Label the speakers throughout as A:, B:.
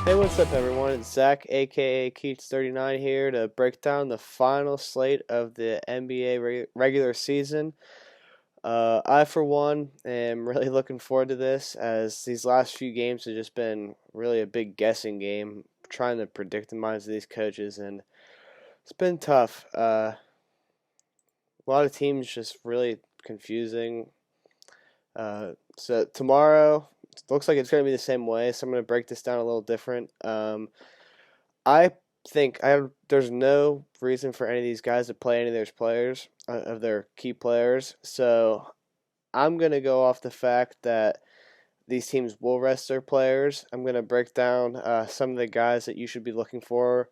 A: Hey, what's up, everyone? It's Zach, aka Keats39, here to break down the final slate of the NBA regular season. I, for one, am really looking forward to this, as these last few games have just been really a big guessing game, trying to predict the minds of these coaches, and it's been tough. A lot of teams just really confusing. So tomorrow looks like it's going to be the same way, so I'm going to break this down a little different. I think there's no reason for any of these guys to play any of their players of their key players. So I'm gonna go off the fact that these teams will rest their players. I'm gonna break down some of the guys that you should be looking for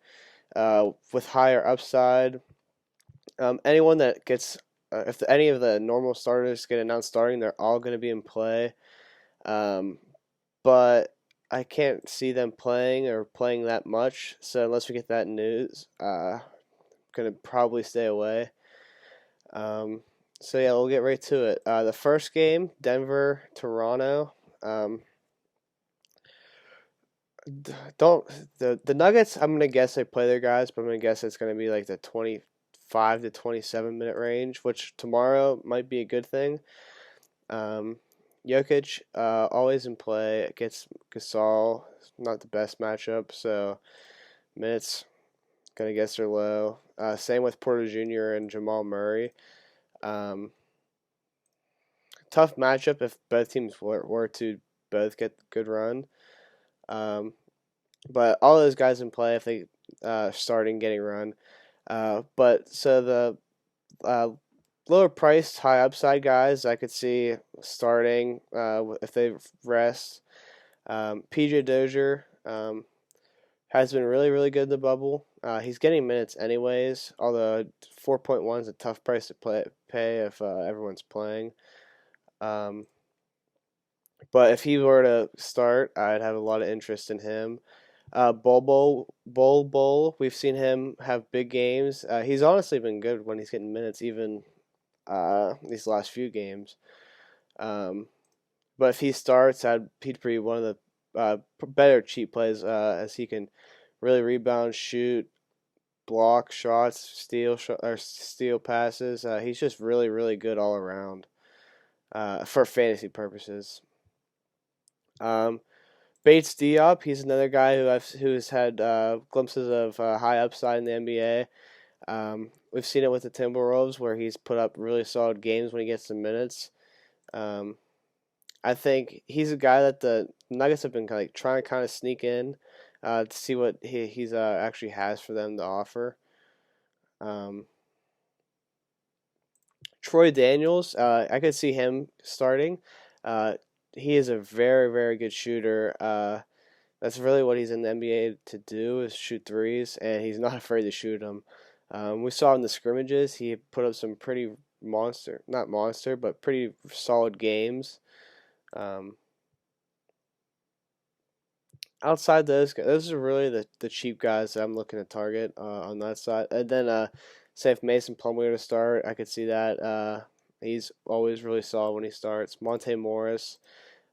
A: with higher upside. Anyone that gets if any of the normal starters get announced starting, they're all going to be in play. Um, but I can't see them playing or playing that much. So unless we get that news, gonna probably stay away. Um, so yeah, we'll get right to it. The first game, Denver, Toronto. Um, don't the Nuggets? I'm gonna guess they play their guys, but I'm gonna guess it's gonna be like the 25 to 27 minute range, which tomorrow might be a good thing. Um, Jokic, always in play against Gasol. Not the best matchup, so minutes gonna guess they're low. Same with Porter Jr. and Jamal Murray. Um, Tough matchup if both teams were to both get good run. Um, but all those guys in play if they starting getting run. But so the lower priced, high upside guys I could see starting if they rest. PJ Dozier has been really, really good in the bubble. He's getting minutes anyways, although 4.1 is a tough price to pay if everyone's playing. Um, but if he were to start, I'd have a lot of interest in him. Bol, we've seen him have big games. He's honestly been good when he's getting minutes, even these last few games. Um, but if he starts, he'd be one of the better cheap plays as he can really rebound, shoot, block shots, steal passes. He's just really, really good all around for fantasy purposes. Um, Bates Diop, he's another guy who's had glimpses of high upside in the NBA. We've seen it with the Timberwolves where he's put up really solid games when he gets some minutes. Um, I think he's a guy that the Nuggets have been trying to kind of sneak in to see what he's actually has for them to offer. Um, Troy Daniels, I could see him starting. Uh, he is a very, very good shooter. That's really what he's in the NBA to do is shoot threes, and he's not afraid to shoot them. We saw in the scrimmages he put up some pretty not monster, but pretty solid games. Um, Outside those are really the cheap guys that I'm looking to target on that side. And then say if Mason Plumlee were to start, I could see that. He's always really solid when he starts. Monte Morris,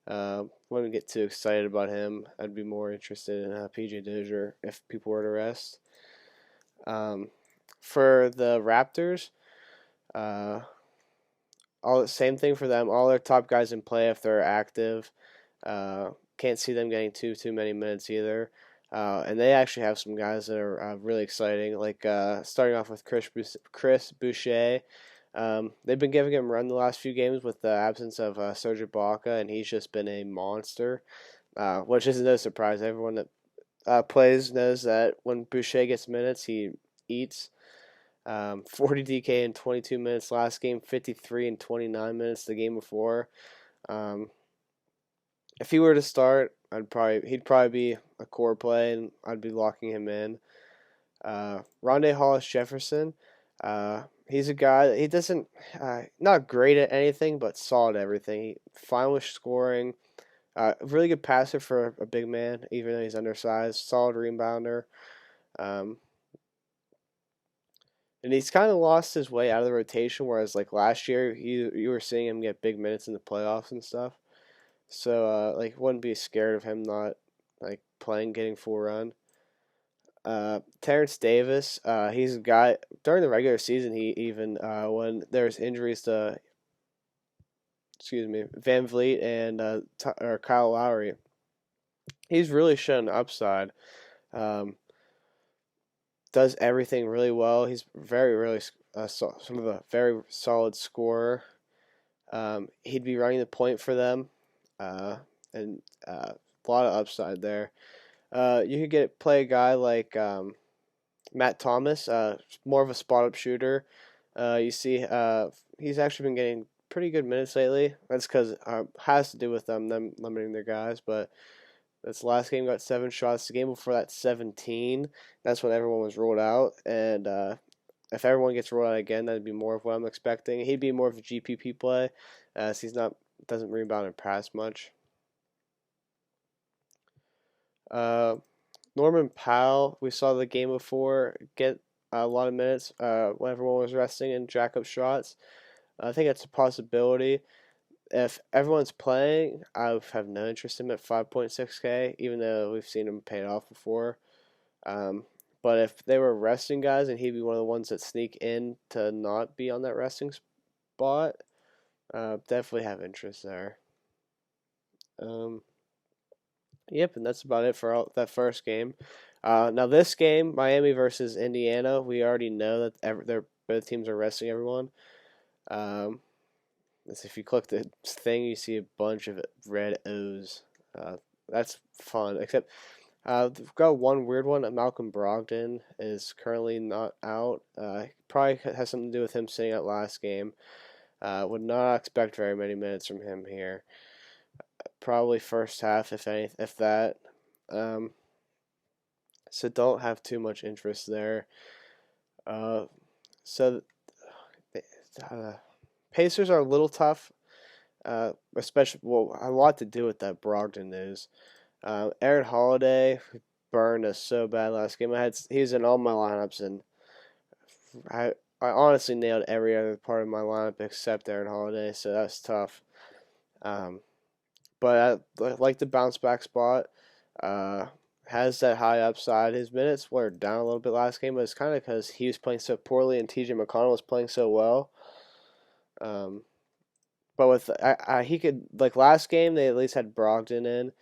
A: wouldn't get too excited about him. I'd be more interested in PJ Dozier if people were to rest. Um, for the Raptors, uh, all the same thing for them. All their top guys in play if they're active. Uh, can't see them getting too many minutes either. And they actually have some guys that are really exciting, like starting off with Chris Boucher. They've been giving him a run the last few games with the absence of Serge Ibaka, and he's just been a monster, which is no surprise. Everyone that plays knows that when Boucher gets minutes, he eats. 40 DK in 22 minutes last game, 53 in 29 minutes the game before. Um, if he were to start, he'd probably be a core play, and I'd be locking him in. Rondae Hollis Jefferson, he's a guy that he doesn't not great at anything, but solid at everything. Fine with scoring, really good passer for a big man, even though he's undersized. Solid rebounder. Um, and he's kind of lost his way out of the rotation, whereas like last year, you were seeing him get big minutes in the playoffs and stuff. So wouldn't be scared of him not like playing, getting full run. Terence Davis, he's a guy during the regular season. He even when there's injuries to, Van Vliet and or Kyle Lowry, he's really shown upside. Um, does everything really well. He's really some of a very solid scorer. He'd be running the point for them, and a lot of upside there. You could play a guy like Matt Thomas, more of a spot up shooter. You see, he's actually been getting pretty good minutes lately. That's because has to do with them limiting their guys. But this last game got 7 shots. The game before that 17. That's when everyone was ruled out. And if everyone gets ruled out again, that'd be more of what I'm expecting. He'd be more of a GPP play, as he's not doesn't rebound and pass much. Norman Powell, we saw the game before get a lot of minutes when everyone was resting and jack up shots. I think that's a possibility. If everyone's playing, I have no interest in him at 5.6K, even though we've seen him pay it off before. But if they were resting guys and he'd be one of the ones that sneak in to not be on that resting spot, definitely have interest there. Yep, and that's about it for that first game. Now this game, Miami versus Indiana, we already know that both teams are resting everyone. If you click the thing, you see a bunch of red O's. That's fun. Except we've got one weird one. Malcolm Brogdon is currently not out. Probably has something to do with him sitting out last game. Would not expect very many minutes from him here. Probably first half, if that. So don't have too much interest there. So Pacers are a little tough, especially a lot to do with that Brogdon news. Aaron Holiday burned us so bad last game. He was in all my lineups, and I honestly nailed every other part of my lineup except Aaron Holiday, so that's tough. But I like the bounce back spot. Has that high upside. His minutes were down a little bit last game, but it's kind of because he was playing so poorly and TJ McConnell was playing so well. But with he could, like last game they at least had Brogdon in,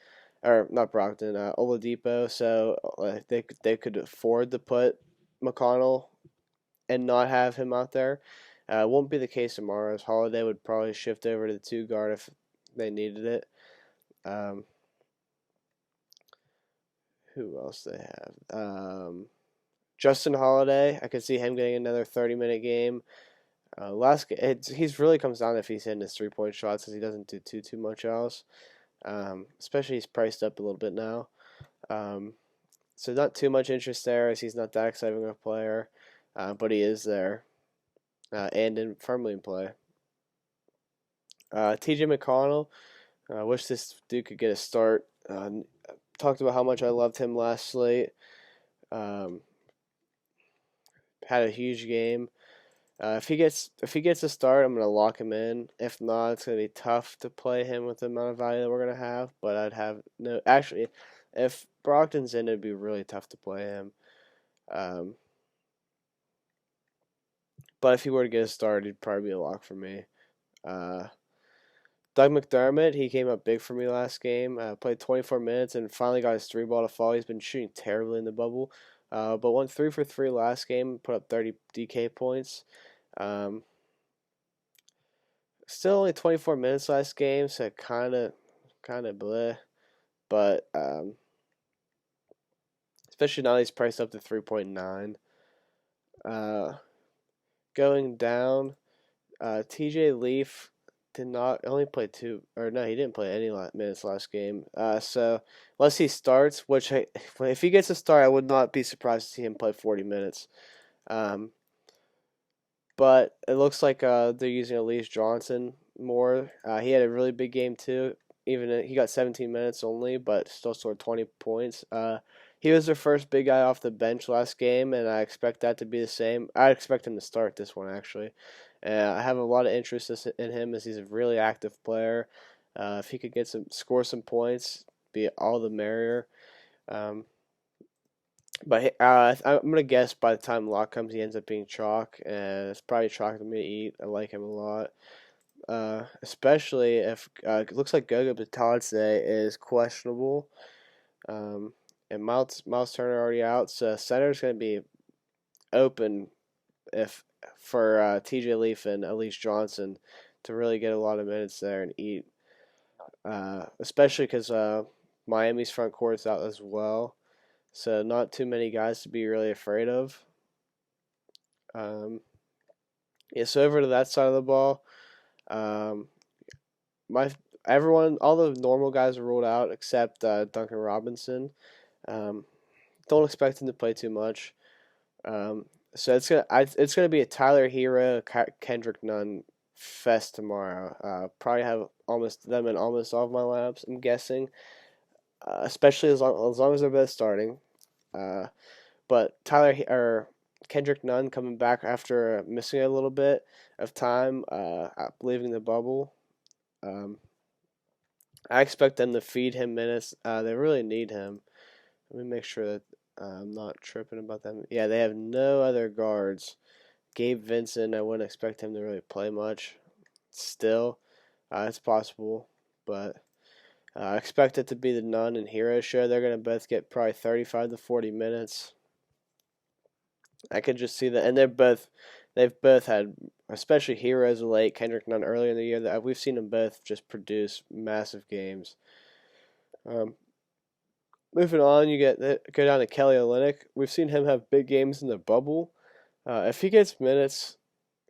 A: or not Brogdon, Oladipo, so they could afford to put McConnell and not have him out there. Won't be the case tomorrow, as Holiday would probably shift over to the 2 guard if they needed it. Who else they have? Justin Holiday, I could see him getting another 30-minute game. He's really comes down if he's hitting his 3-point shots, because he doesn't do too much else. Especially he's priced up a little bit now. So not too much interest there, as he's not that exciting of a player, but he is there, and firmly in play. TJ McConnell, I wish this dude could get a start. Talked about how much I loved him last slate. Had a huge game. If he gets a start, I'm gonna lock him in. If not, it's gonna be tough to play him with the amount of value that we're gonna have. But I'd have no. Actually, if Brogdon's in, it'd be really tough to play him. But if he were to get a start, he'd probably be a lock for me. Doug McDermott, he came up big for me last game. Played 24 minutes and finally got his 3-ball to fall. He's been shooting terribly in the bubble, but went 3 for 3 last game. Put up 30 DK points. Still only 24 minutes last game, so kind of bleh. But especially now he's priced up to 3.9. Going down, TJ Leaf did not only play 2, or no, he didn't play any minutes last game. So unless he starts, which if he gets a start, I would not be surprised to see him play 40 minutes. But it looks like they're using Elise Johnson more. He had a really big game too. Even he got 17 minutes only, but still scored 20 points. He was their first big guy off the bench last game, and I expect that to be the same. I expect him to start this one actually. I have a lot of interest in him, as he's a really active player. If he could score some points, be all the merrier. But I'm going to guess by the time lock comes, he ends up being chalk, and it's probably chalk for me to eat. I like him a lot. Especially if it looks like Goga Bitadze is questionable. And Miles Turner already out, so center's going to be open if for TJ Leaf and Elise Johnson to really get a lot of minutes there and eat. Especially because Miami's front court's out as well, so not too many guys to be really afraid of. Yeah, so over to that side of the ball. All the normal guys are ruled out except Duncan Robinson. Don't expect him to play too much. So it's gonna be a Tyler Hero, Kendrick Nunn fest tomorrow. Probably have them in almost all of my lineups, I'm guessing. Especially as long as they're both starting. But Kendrick Nunn coming back after missing a little bit of time, leaving the bubble. I expect them to feed him minutes. They really need him. Let me make sure that I'm not tripping about them. Yeah, they have no other guards. Gabe Vincent, I wouldn't expect him to really play much. Still, it's possible, but I expect it to be the Nunn and Hero show. They're going to both get probably 35 to 40 minutes. I could just see that, and they've both had, especially Heroes late, Kendrick Nunn earlier in the year. That we've seen them both just produce massive games. Moving on, go down to Kelly Olynyk. We've seen him have big games in the bubble. If he gets minutes,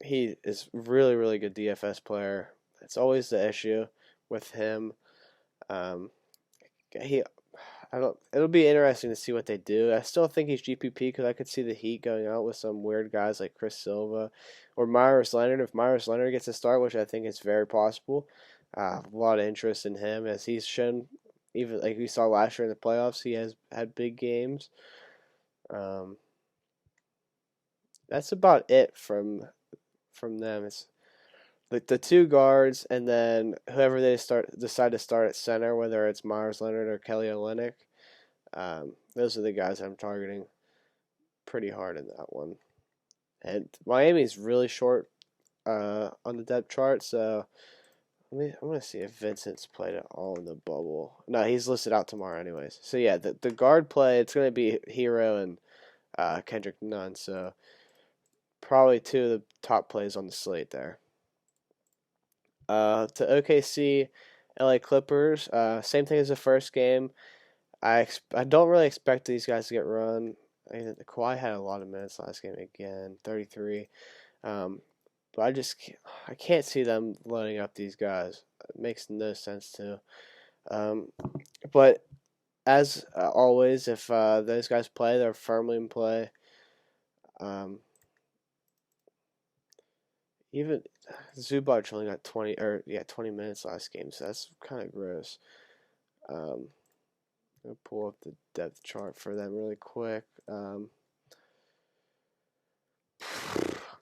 A: he is really, really good DFS player. It's always the issue with him. It'll be interesting to see what they do. I still think he's GPP because I could see the Heat going out with some weird guys like Chris Silva or Myers Leonard. If Myers Leonard gets a start, which I think is very possible, a lot of interest in him as he's shown. Even like we saw last year in the playoffs, he has had big games. That's about it from them. It's like the two guards, and then whoever they decide to start at center, whether it's Myers Leonard or Kelly Olynyk. Those are the guys I'm targeting pretty hard in that one. And Miami's really short on the depth chart, so I'm gonna see if Vincent's played at all in the bubble. No, he's listed out tomorrow, anyways. So yeah, the guard play, it's gonna be Hero and Kendrick Nunn. So probably two of the top plays on the slate there. To OKC LA Clippers, same thing as the first game. I don't really expect these guys to get run. Kawhi had a lot of minutes last game again, 33. But I can't see them loading up these guys. It makes no sense to. But as always, if those guys play, they're firmly in play. Even Zubac only got 20 minutes last game, so that's kind of gross. I'll pull up the depth chart for them really quick.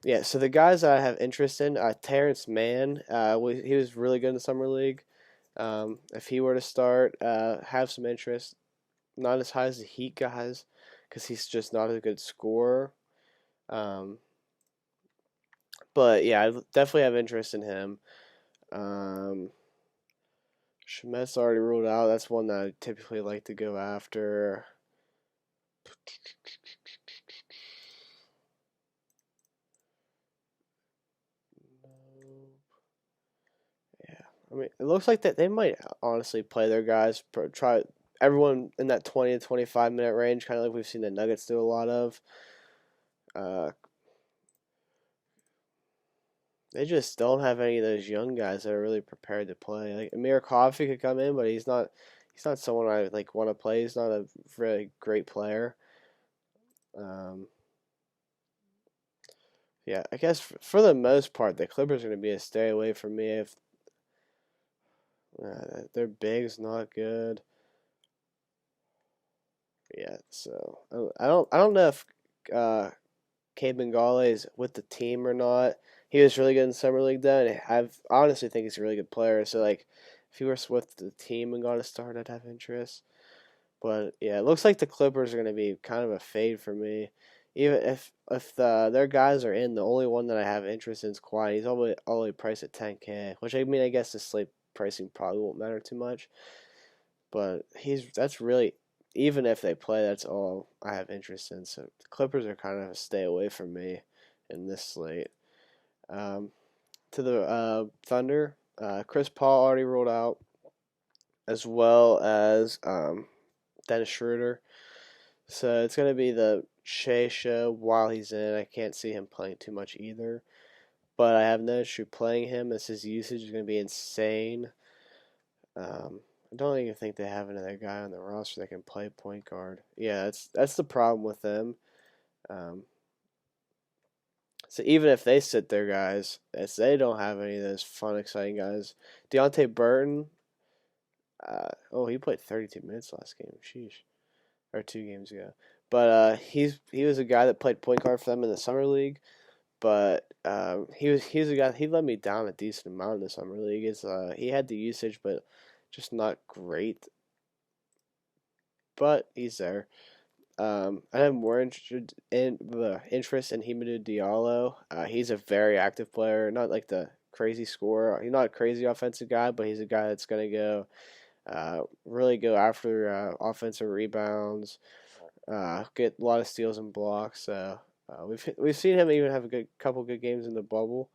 A: Yeah, so the guys that I have interest in, Terence Mann, he was really good in the summer league. If he were to start, have some interest. Not as high as the Heat guys, because he's just not a good scorer. But yeah, I definitely have interest in him. Shemet's already ruled out. That's one that I typically like to go after. I mean, it looks like that they might honestly play their guys. Try everyone in that 20 to 25 minute range, kind of like we've seen the Nuggets do a lot of. They just don't have any of those young guys that are really prepared to play. Like Amir Coffey could come in, but he's not someone I like want to play. He's not a really great player. Yeah, I guess for the most part, the Clippers are going to be a stay away from me if their big's not good. Yeah, so I don't know if Cade Bengale is with the team or not. He was really good in summer league though, and I honestly think he's a really good player. So like, If he were with the team and got a start, I'd have interest. But yeah, it looks like the Clippers are going to be kind of a fade for me. Even if their guys are in, the only one that I have interest in is Kawhi. He's already priced at 10K, which I mean I guess the slate pricing probably won't matter too much. But that's really, even if they play, that's all I have interest in. So the Clippers are kind of a stay away from me in this slate. To the Thunder, Chris Paul already rolled out, as well as Dennis Schroeder. So it's going to be the Shea show while he's in. I can't see him playing too much either. But I have no issue playing him as his usage is going to be insane. I don't even think they have another guy on the roster that can play point guard. Yeah, that's the problem with them. So even if they sit their guys, as they don't have any of those fun, exciting guys. Deontay Burton, he played 32 minutes last game. Sheesh. Or 2 games ago. But he was a guy that played point guard for them in the summer league. But he was a guy, he let me down a decent amount in the summer league. He had the usage, but just not great. But he's there. I have more interest in Hamidou Diallo. He's a very active player, not like the crazy scorer. He's not a crazy offensive guy, but he's a guy that's gonna go really go after offensive rebounds, get a lot of steals and blocks. So we've seen him even have a couple good games in the bubble,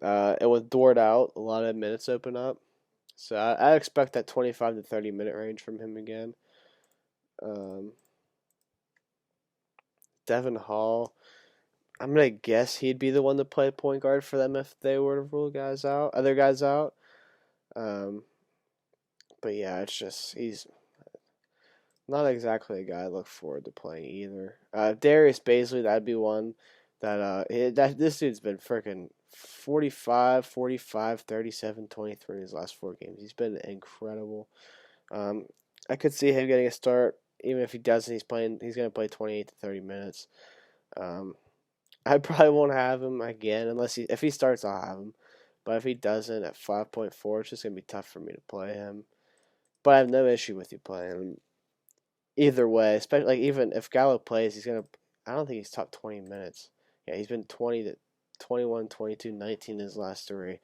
A: and with Dort out, a lot of minutes open up. So I expect that 25 to 30 minute range from him again. Devin Hall, I'm gonna guess he'd be the one to play point guard for them if they were to rule other guys out. But yeah, it's just he's not exactly a guy I look forward to playing either. Darius Bailey, that'd be one that this dude's been freaking 45, 45, 37, 23 in his last 4 games. He's been incredible. I could see him getting a start. Even if he doesn't, he's going to play 28 to 30 minutes. I probably won't have him again if he starts, I'll have him. But if he doesn't at 5.4, it's just going to be tough for me to play him. But I have no issue with you playing him either way. Especially like even if Gallo plays, I don't think he's top 20 minutes. Yeah, he's been 20 to 21, 22, 19 in his last 3.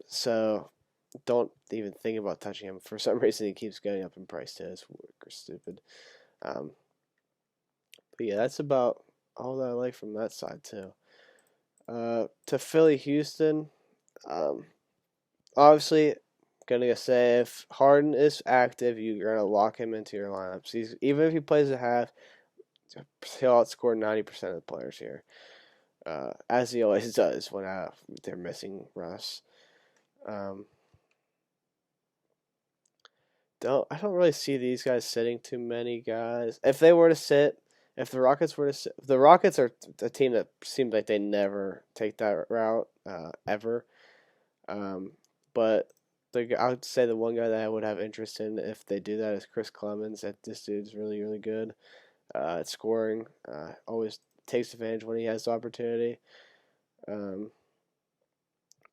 A: So don't even think about touching him. For some reason, he keeps going up in price too. It's stupid. But yeah, that's about all that I like from that side too. To Philly, Houston. Obviously, gonna say if Harden is active, you're gonna lock him into your lineups. Even if he plays a half, he'll outscore 90% of the players here, as he always does when they're missing Russ. I don't really see these guys sitting too many guys. If they were to sit, if the Rockets were to sit, the Rockets are a team that seems like they never take that route ever. But I would say the one guy that I would have interest in if they do that is Chris Clemons. This dude's really, really good at scoring. Always takes advantage when he has the opportunity. But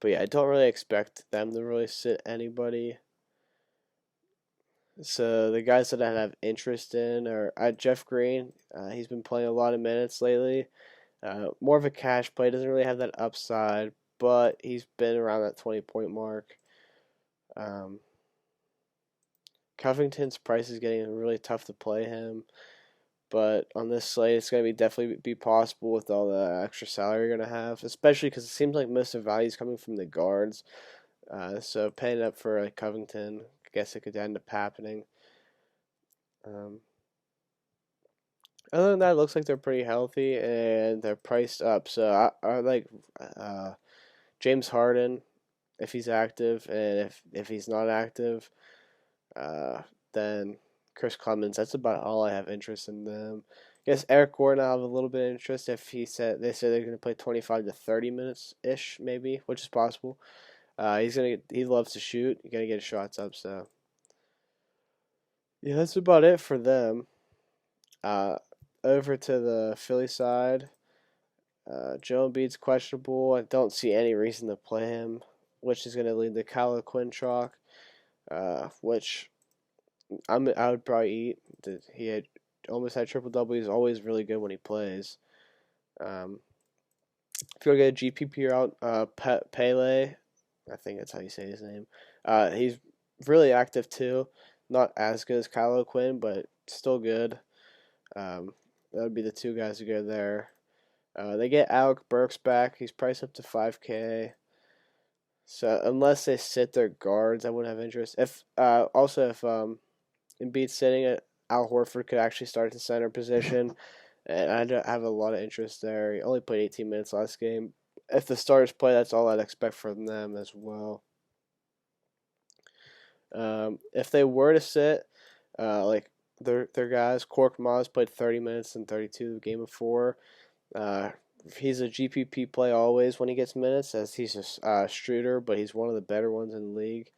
A: yeah, I don't really expect them to really sit anybody. So the guys that I have interest in are Jeff Green. He's been playing a lot of minutes lately. More of a cash play. Doesn't really have that upside, but he's been around that 20-point mark. Covington's price is getting really tough to play him, but on this slate, it's going to definitely be possible with all the extra salary you're going to have, especially because it seems like most of the value is coming from the guards. So paying up for Covington, I guess it could end up happening. Other than that, it looks like they're pretty healthy and they're priced up. So I like James Harden if he's active, and if he's not active, then Chris Clemons. That's about all I have interest in them. I guess Eric Gordon I have a little bit of interest if they say they're going to play 25 to 30 minutes ish maybe, which is possible. He loves to shoot. He's gonna get his shots up. So yeah, that's about it for them. Over to the Philly side. Joe Embiid's questionable. I don't see any reason to play him, which is going to lead to Kyle Quinn chalk. which I would probably eat. He had almost had triple double. He's always really good when he plays. If you want to get a GPP route, Pele, I think that's how you say his name. He's really active too. Not as good as Kyle Quinn, but still good. That would be the two guys to go there. They get Alec Burks back. He's priced up to 5K. So unless they sit their guards, I wouldn't have interest. If Embiid's sitting at Al Horford could actually start at the center position, and I have a lot of interest there. He only played 18 minutes last game. If the starters play, that's all I'd expect from them as well. If they were to sit, like their guys, Cork Maz played 30 minutes and 32 the game before. He's a GPP play always when he gets minutes, as he's a shooter, but he's one of the better ones in the league.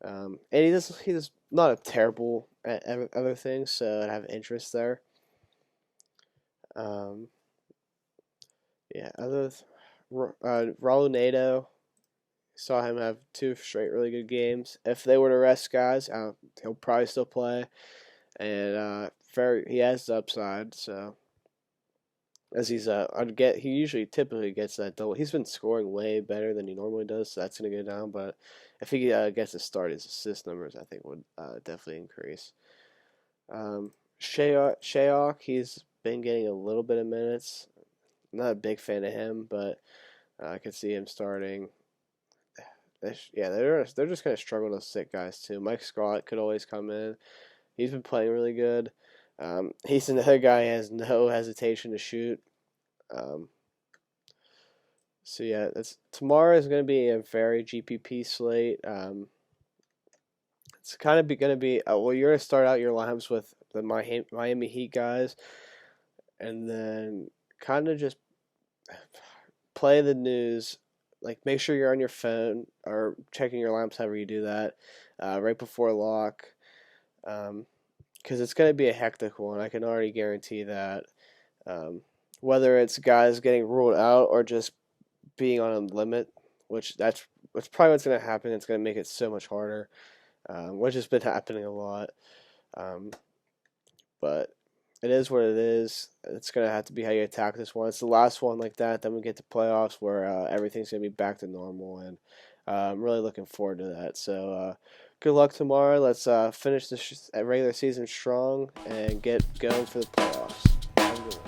A: And he's not a terrible at other things, so I have interest there. Raul Nato, saw him have 2 straight really good games. If they were to rest guys, he'll probably still play, and he has the upside. So as he usually typically gets that double. He's been scoring way better than he normally does, so that's gonna go down. But if he gets to start, his assist numbers I think would definitely increase. Shayok, he's been getting a little bit of minutes. I'm not a big fan of him, but I could see him starting. They're just kind of struggling to sit guys too. Mike Scott could always come in. He's been playing really good. He's another guy who has no hesitation to shoot. Tomorrow is going to be a very GPP slate. It's kind of going to be you're going to start out your lineups with the Miami Heat guys, and then kind of just play the news. Like, make sure you're on your phone or checking your lineups, however you do that, right before lock. Because it's going to be a hectic one. I can already guarantee that. Whether it's guys getting ruled out or just being on a limit, that's probably what's going to happen. It's going to make it so much harder, which has been happening a lot. But it is what it is. It's going to have to be how you attack this one. It's the last one like that. Then we get to playoffs where everything's going to be back to normal. And I'm really looking forward to that. So good luck tomorrow. Let's finish the regular season strong and get going for the playoffs. Have a good one.